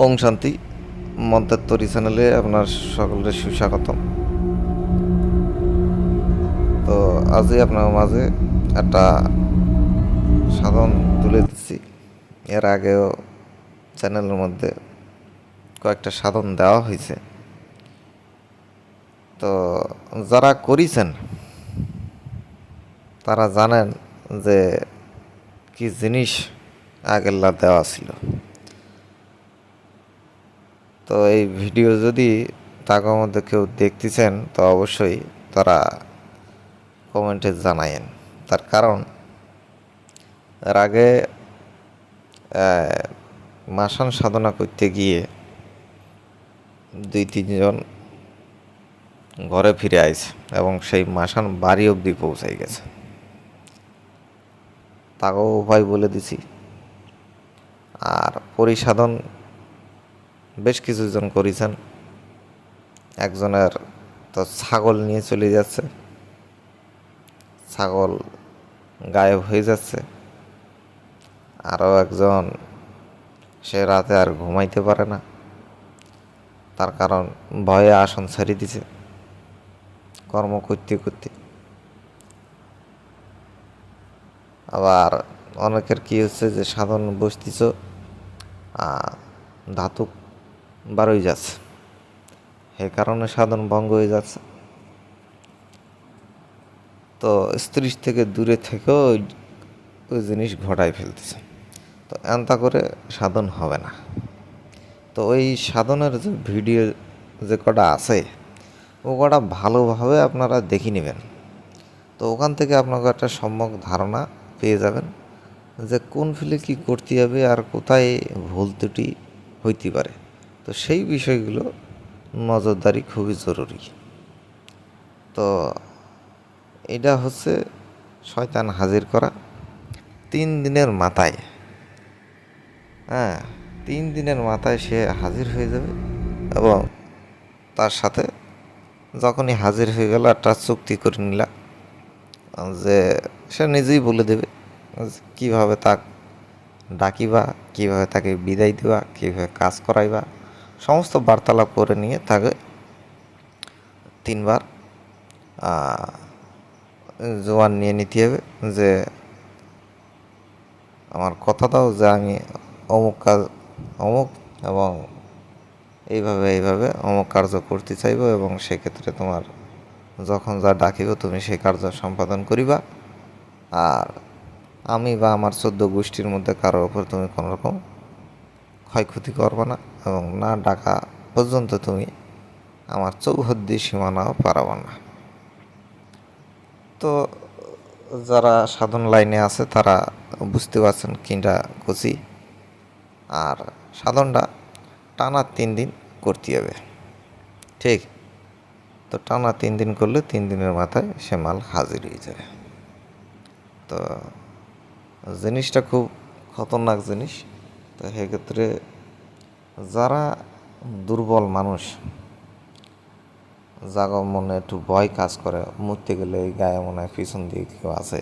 ওং শান্তি মন্ত্রের তরি চ্যানেলে আপনার সকলের সুস্বাগতম। তো আজই আপনার মাঝে একটা সাধন তুলে দিচ্ছি। এর আগেও চ্যানেলের মধ্যে কয়েকটা সাধন দেওয়া হয়েছে। তো যারা করেছেন তারা জানেন যে কি জিনিস আগেরলা দেওয়া ছিল। তো এই ভিডিও যদি তার মধ্যে কেউ দেখতেছেন তো অবশ্যই তারা কমেন্টে জানায়েন। তার কারণ এর আগে মাসান সাধনা করতে গিয়ে 2-3 জন ঘরে ফিরে আইছে এবং সেই মাসান বাড়ি অবধি পৌঁছাই গেছে। তাকেও উপায় বলে দিছি। আর পরিসাধন বেশ কিছুজন করেছেন। একজনের তো ছাগল নিয়ে চলে যাচ্ছে, ছাগল গায়েব হয়ে যাচ্ছে। আরও একজন সে রাতে আর ঘুমাইতে পারে না, তার কারণ ভয়ে আসন ছেড়ে দিছে কর্ম করতে করতে। আবার অনেকের কি হচ্ছে যে সাধন বসতিছ ধাতু বারোই যাচ্ছে, সে কারণে সাধন ভঙ্গ হয়ে যাচ্ছে। তো স্ত্রী থেকে দূরে থেকেও ওই জিনিস ঘটাই ফেলতেছে। তো এমতা করে সাধন হবে না। তো ওই সাধনের যে ভিডিও যে কটা আছে ও কটা ভালোভাবে আপনারা দেখে নেবেন। তো ওখান থেকে আপনাকে একটা সম্যক ধারণা পেয়ে যাবেন যে কোন ফিলে কী করতে হবে আর কোথায় ভুল ত্রুটি হইতে পারে। তো সেই বিষয়গুলো নজরদারি খুবই জরুরি। তো এটা হচ্ছে শয়তান হাজির করা 3 দিনের মাথায়। 3 দিনের মাথায় সে হাজির হয়ে যাবে এবং তার সাথে যখনই হাজির হয়ে গেল একটা চুক্তি করে নিলা যে সে নিজেই বলে দেবে কীভাবে তাক ডাকিবা, কীভাবে তাকে বিদায় দেবা, কীভাবে কাজ করাইবা, সমস্ত বার্তালাপ করে নিয়ে তাকে 3বার জোয়ান নিয়ে নিতে হবে যে আমার কথা দাও যে আমি অমুক কাজ অমুক এবং এইভাবে অমুক কার্য করতে চাইব এবং সেক্ষেত্রে তোমার যখন যা ডাকিব তুমি সেই কার্য সম্পাদন করিবা। আর আমি বা আমার 14 গোষ্ঠীর মধ্যে কারোর ওপর তুমি কোনোরকম ক্ষয়ক্ষতি করবে না এবং না ডাকা পর্যন্ত তুমি আমার চৌহদ্দি সীমানাও পারাবা না। তো যারা সাধন লাইনে আছে তারা বুঝতে পারছেন কিনা কচি। আর সাধনটা টানা 3 দিন করতে হবে, ঠিক? তো টানা 3 দিন করলে 3 দিনের মাথায় সে মাল হাজির হয়ে যাবে। তো জিনিসটা খুব খতরনাক জিনিস। তো সেক্ষেত্রে যারা দুর্বল মানুষ, যাগো মনে একটু ভয় কাজ করে, মরতে গেলে এই গায়ে মনে হয় পিছন দিয়ে কেউ আছে,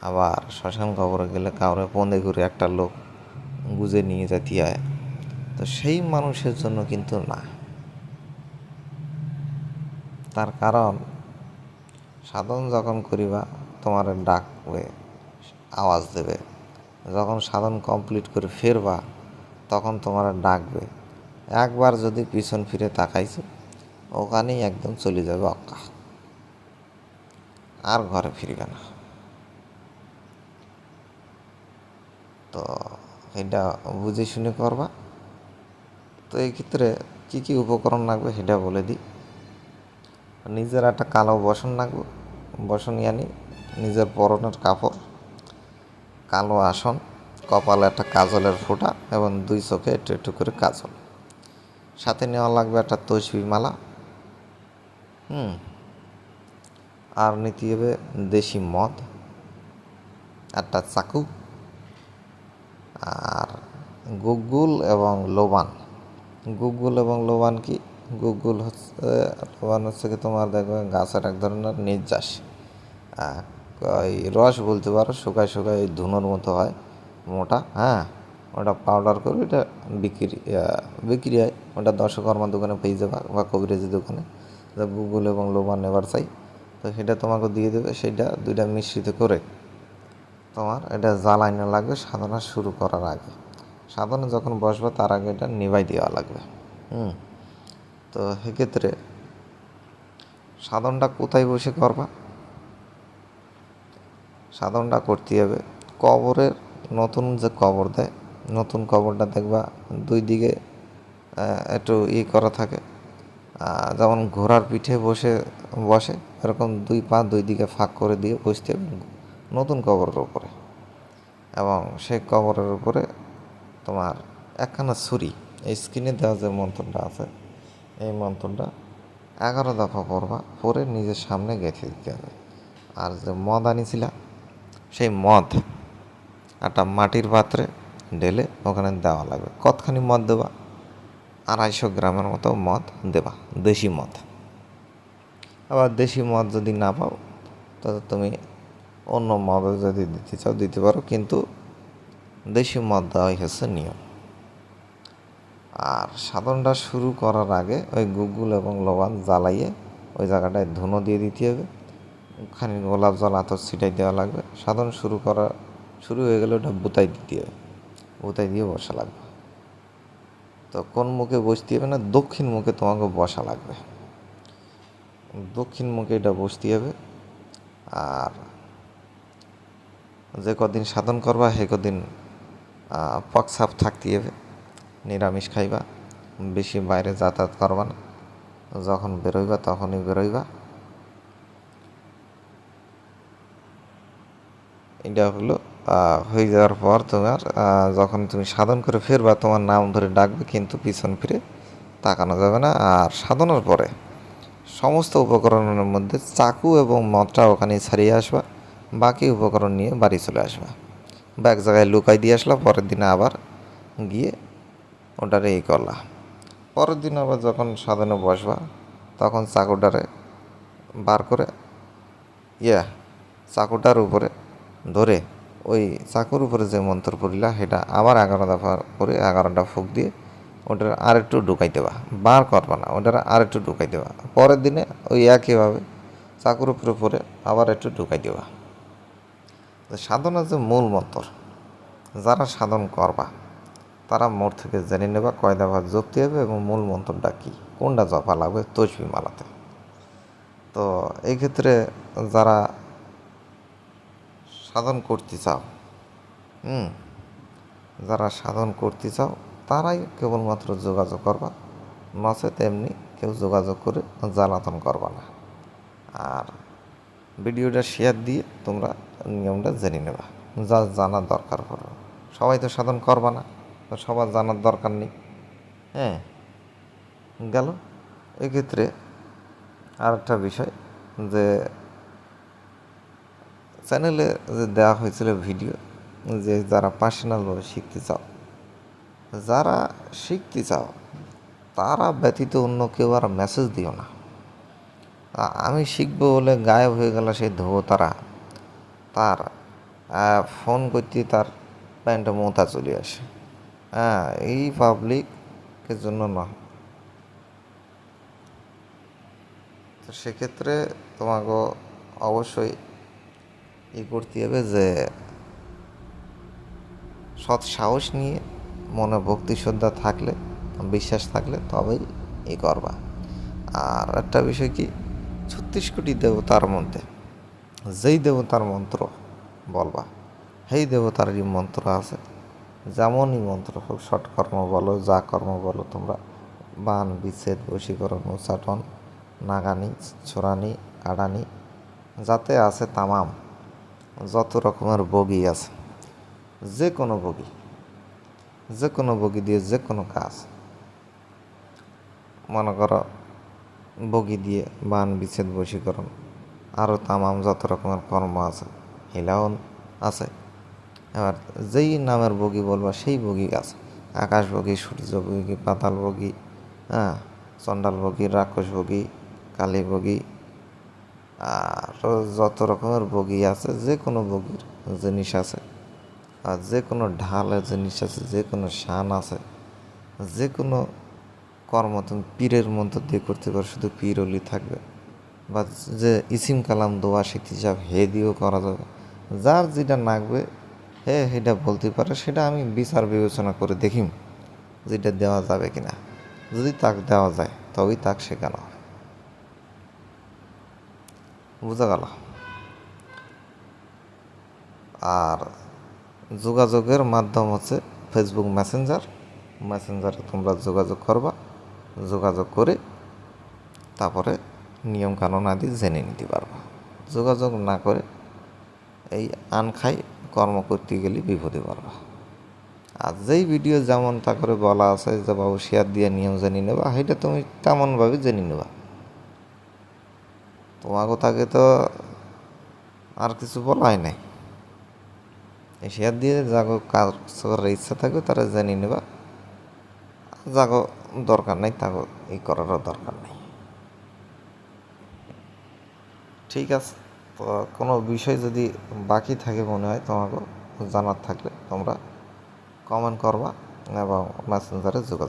আবার শ্মশান কবরে গেলে কাউরে পন্দে করে একটা লোক গুজে নিয়ে যেতে হয়, তো সেই মানুষের জন্য কিন্তু না। তার কারণ সাধন যখন করিবা তোমার ডাকবে, আওয়াজ দেবে। যখন সাধন কমপ্লিট করে ফেরবা তখন তোমার ডাকবে। একবার যদি পিছন ফিরে তাকাইছো ওখানেই একদম চলে যাবে অক্কা, আর ঘরে ফিরবে না। তো এটা বুঝে শুনে করবা। তো এই ক্ষেত্রে কী কী উপকরণ লাগবে সেটা বলে দিই। নিজের একটা কালো বসন লাগবে, বসন আনি, নিজের পরনের কাপড়, কালো আসন, কপালে একটা কাজলের ফোঁটা এবং 2 চোখে একটু একটু করে কাজল। সাথে নেওয়া লাগবে একটা তসবি মালা। আর নিতে হবে দেশি মদ, একটা চাকু, আর গুগুল এবং লোবান। গুগুল এবং লোবান কি? গুগুল হচ্ছে লোবান হচ্ছে কি তোমার দেখবে গাছের এক ধরনের নির্যাস, ওই রস বলতে পারো, শুকায় শুকায় ওই ধুনোর মতো হয়, মোটা। ওটা পাউডার করে ওটা বিক্রি হয়। ওটা দশকর্মার দোকানে পেয়ে যাবা বা কবিরাজি দোকানে, যা গুগল এবং লোবা নেবার চাই। তো সেটা তোমাকে দিয়ে দেবে। সেটা দুইটা মিশ্রিত করে তোমার এটা জ্বালানো লাগবে সাধনা শুরু করার আগে। সাধনা যখন বসবে তার আগে এটা নিভাই দেওয়া লাগবে। তো সেক্ষেত্রে সাধনটা কোথায় বসে করবা? সাধনটা করতে হবে কবরের, নতুন যে কবর দেয়, নতুন কবরটা দেখবা দুই দিকে একটু করা থাকে, যেমন ঘোড়ার পিঠে বসে এরকম দুই পা দুই দিকে ফাঁক করে দিয়ে বসতে হবে নতুন কবরের উপরে। এবং সেই কবরের উপরে তোমার একখানা ছুরি, এই স্ক্রিনে দেওয়া যে মন্ত্রটা আছে এই মন্ত্রটা 11 দফা পড়বা, পরে নিজের সামনে গেঁথে দিতে হবে। আর যে মদ আনিছিলা সেই মদ একটা মাটির পাত্রে ঢেলে ওখানে দেওয়া লাগবে। কতখানি মদ দেবা? 250 গ্রামের মতো মদ দেবা, দেশি মদ। আবার দেশি মদ যদি না পাও তাহলে তুমি অন্য মদ যদি দিতে চাও দিতে পারো, কিন্তু দেশি মদ দেওয়াই হচ্ছে নিয়ম। আর সাধনটা শুরু করার আগে ওই গুগল এবং লবণ জ্বালাইয়ে ওই জায়গাটায় ধুনো দিয়ে দিতে হবে, খানি গোলাপ জল আতর ছিটাই দেওয়া লাগবে। সাধন শুরু হয়ে গেলে ওটা বুতাই দিতে হবে, বুতাই দিয়ে বসা লাগবে। তো কোন মুখে বসতে হবে না, দক্ষিণ মুখে তোমাকে বসা লাগবে, দক্ষিণ মুখে এটা বসতে হবে। আর যে কদিন সাধন করবা সে কদিন পক সাপ থাকতে হবে, নিরামিষ খাইবা, বেশি বাইরে যাতায়াত করবা না, যখন বেরোইবা তখনই বেরোইবা। এটা হলো হয়ে যাওয়ার পর তোমার যখন তুমি সাধন করে ফিরবা তোমার নাম ধরে ডাকবে, কিন্তু পিছন ফিরে তাকানো যাবে না। আর সাধনার পরে সমস্ত উপকরণের মধ্যে চাকু এবং মদটা ওখানে ছাড়িয়ে আসবা, বাকি উপকরণ নিয়ে বাড়ি চলে আসবা বা এক জায়গায় লুকাই দিয়ে আসলা। পরের দিনে আবার গিয়ে ওটারে করলা। পরের দিন আবার যখন সাধনে বসবা তখন চাকুটারে বার করে চাকুটার উপরে ধরে ওই চাকুর উপরে যে মন্ত্র পড়িলা সেটা আবার 11 দফা করে 11টা ফুঁক দিয়ে ওটার আর একটু ঢুকাই দেবা, বার করবা না, ওটার আর একটু ঢুকাই দেবা। পরের দিনে ওই একইভাবে চাকুর উপরে পরে আবার একটু ঢুকাই দেবা। সাধনার যে মূল মন্ত্র যারা সাধন করবা তারা মোড় থেকে জেনে নেবা কয় দফা জপতে হবে এবং মূল মন্ত্রটা কী, কোনটা জপা লাগবে তসবি মালাতে। তো এই ক্ষেত্রে যারা সাধন করতে চাও যারা সাধন করতে চাও তারাই কেবলমাত্র যোগাযোগ করবা, নচেত এমনি কেউ যোগাযোগ করে জ্বালাতন করবা না। আর ভিডিওটা শেয়ার দিয়ে তোমরা নিয়মটা জেনে নেবা, যা জানার দরকার পড়ো। সবাই তো সাধন করবা না, তো সবার জানার দরকার নেই। গেল। এক্ষেত্রে আর একটা বিষয়, যে চ্যানেলে যে দেওয়া হয়েছিল ভিডিও, যে যারা পার্সোনালভাবে শিখতে চাও তারা ব্যতীত অন্য কেউ আর মেসেজ দিও না। আমি শিখবো বলে গায়েব হয়ে গেল সেই ধোবতারা, তার ফোন করতে তার প্যান্টে মোতা চলে আসে। এই পাবলিকের জন্য নয়। তো সেক্ষেত্রে তোমাকে অবশ্যই করতে হবে যে সৎ সাহস নিয়ে মনে ভক্তি শ্রদ্ধা থাকলে, বিশ্বাস থাকলে তবেই করবা। আর একটা বিষয় কি, 36 কোটি দেবতার মধ্যে যেই দেবতার মন্ত্র বলবা সেই দেবতারই মন্ত্র আছে। যেমনই মন্ত্র হোক, ষটকর্ম বলো, যা কর্ম বলো তোমরা, বান বিচ্ছেদ বশীকরণ উচ্চাটন নাগানি ছোড়ানি কাড়ানি যাতে আছে তামাম যত রকমের বগি আছে, যে কোনো বগি দিয়ে যে কোনো কাজ, মনে করো বগি দিয়ে বান বিচ্ছেদ বশীকরণ আরও তামাম যত রকমের কর্ম আছে হিলাও আছে। এবার যেই নামের বগি বলবা সেই বগি আছে, আকাশ বগি, সূর্য বগি, পাতাল বগি, চণ্ডাল বগি, রাক্ষস বগি, কালী বগি, আর যত রকমের বগি আছে, যে কোনো বগির জিনিস আছে আর যে কোনো ঢালের জিনিস আছে, যে কোনো শান আছে, যে কোনো কর্ম তুমি পীরের মন্ত্র দিয়ে করতে পারো, শুধু পীর ওলি থাকবে, বা যে ইসিম কালাম দোয়া শিখতে যাব হে দিয়েও করা যাবে। যার যেটা লাগবে হে সেটা বলতে পারে, সেটা আমি বিচার বিবেচনা করে দেখিম যেটা দেওয়া যাবে কিনা। যদি তাক দেওয়া যায় তবেই তাক শেখানো হয়। বোঝা গেল? আর যোগাযোগের মাধ্যম হচ্ছে ফেসবুক মেসেঞ্জারে তোমরা যোগাযোগ করবা, যোগাযোগ করে তারপরে নিয়মকানুন আদি জেনে নিতে পারবা। যোগাযোগ না করে এই আনখাই কর্ম করতে গেলে বিপদে পারবা। আর যেই ভিডিও যেমন তা করে বলা আছে যে বাবু শেয়ার দিয়ে নিয়ম জেনে নেবা, সেটা তুমি তেমনভাবে জেনে নেবা। তোমাকে তাকে তো আর কিছু বলাই নাই। এই শেয়ার দিয়ে যাগো কাজ করার ইচ্ছা থাকবে তারা জেনে নেবা, যাগো দরকার নেই তাগো এই করারও দরকার নেই। ঠিক আছে, তো কোনো বিষয় যদি বাকি থাকে মনে হয় তোমাকে জানার থাকলে তোমরা কমেন্ট করবা এবং মেসেঞ্জারে যোগাযোগ